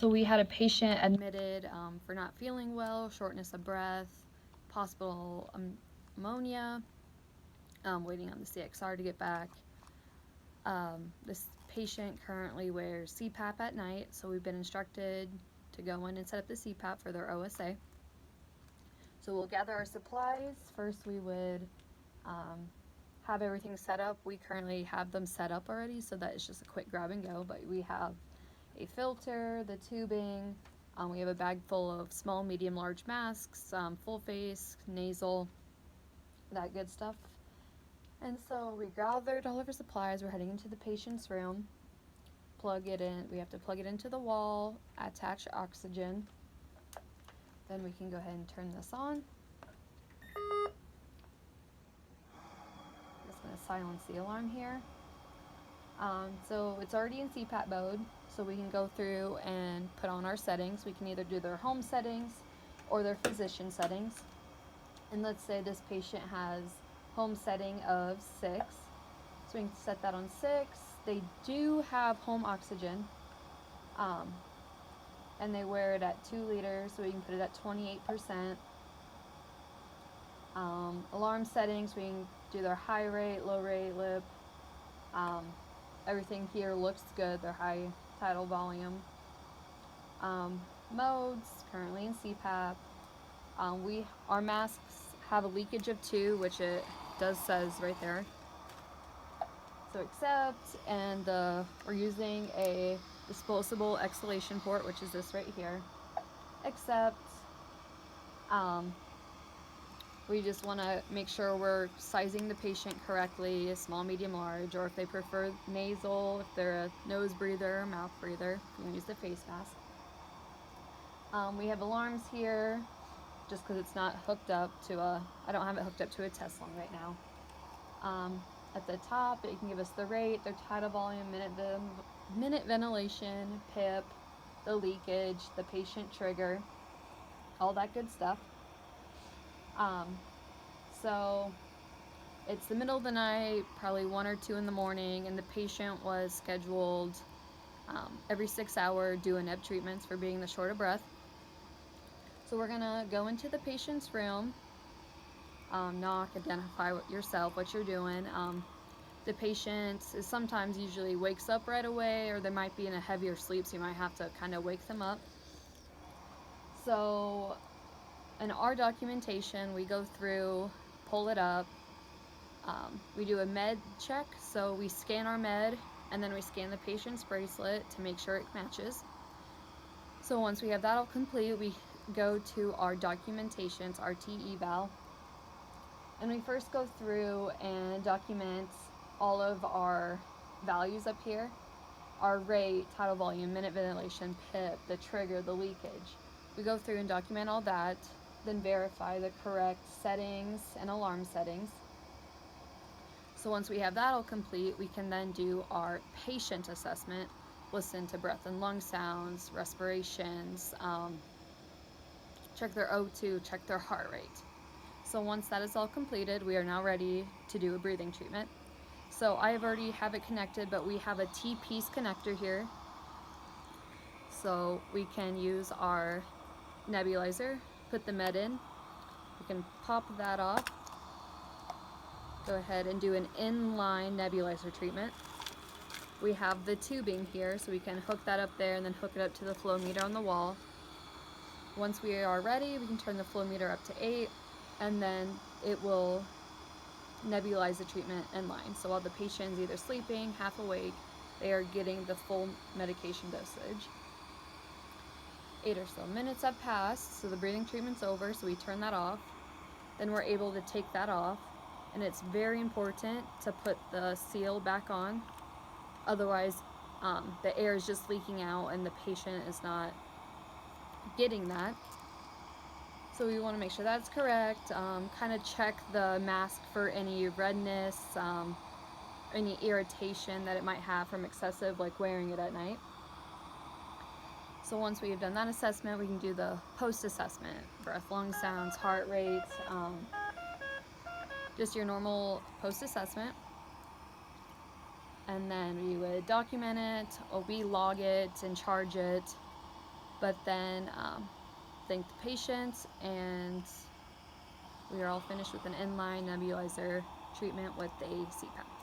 So we had a patient admitted for not feeling well, shortness of breath, possible pneumonia, waiting on the CXR to get back. This patient currently wears CPAP at night, so we've been instructed to go in and set up the CPAP for their OSA. So we'll gather our supplies. First we would have everything set up. We currently have them set up already, so that it's just a quick grab and go, but we have a filter, the tubing, we have a bag full of small, medium, large masks, full face, nasal, that good stuff. And so we gathered all of our supplies. We're heading into the patient's room. Plug it in. We have to plug it into the wall, attach oxygen. Then we can go ahead and turn this on. Just going to silence the alarm here. So it's already in CPAP mode, so we can go through and put on our settings. We can either do their home settings or their physician settings. And let's say this patient has home setting of 6, so we can set that on 6. They do have home oxygen, and they wear it at 2 liters, so we can put it at 28%. Alarm settings, we can do their high rate, low rate, lip. Everything here looks good, their high tidal volume. Modes, currently in CPAP. Our masks have a leakage of 2, which it says right there. So accept, and we're using a disposable exhalation port, which is this right here. Accept. We just want to make sure we're sizing the patient correctly, small, medium, large, or if they prefer nasal, if they're a nose breather or mouth breather, you can use the face mask. We have alarms here, just because it's not hooked up to I don't have it hooked up to a test lung right now. At the top, it can give us the rate, their tidal volume, minute ventilation, PIP, the leakage, the patient trigger, all that good stuff. So it's the middle of the night, probably 1 or 2 in the morning, and the patient was scheduled every 6 hour do a NIV treatments for being the short of breath. So we're gonna go into the patient's room, knock, identify yourself, what you're doing. The patient is sometimes usually wakes up right away, or they might be in a heavier sleep, so you might have to kind of wake them up. So in our documentation, we go through, pull it up, we do a med check, so we scan our med, and then we scan the patient's bracelet to make sure it matches. So once we have that all complete, we go to our documentations, our T-eval, and we first go through and document all of our values up here, our rate, tidal volume, minute ventilation, PIP, the trigger, the leakage. We go through and document all that, then verify the correct settings and alarm settings. So once we have that all complete, we can then do our patient assessment, listen to breath and lung sounds, respirations, check their O2, check their heart rate. So once that is all completed, we are now ready to do a breathing treatment. So I already have it connected, but we have a T-piece connector here. So we can use our nebulizer, put the med in, we can pop that off, go ahead and do an inline nebulizer treatment. We have the tubing here, so we can hook that up there and then hook it up to the flow meter on the wall. Once we are ready, we can turn the flow meter up to 8, and then it will nebulize the treatment in line. So while the patient's either sleeping, half awake, they are getting the full medication dosage. 8 or so minutes have passed, so the breathing treatment's over, so we turn that off. Then we're able to take that off, and it's very important to put the seal back on. Otherwise, the air is just leaking out and the patient is not getting that. So we want to make sure that's correct, kind of check the mask for any redness, any irritation that it might have from excessive, like wearing it at night. So once we've done that assessment, we can do the post-assessment, breath, lung sounds, heart rate, just your normal post-assessment. And then we would document it, or we log it and charge it. but then thank the patients, and we are all finished with an inline nebulizer treatment with a CPAP.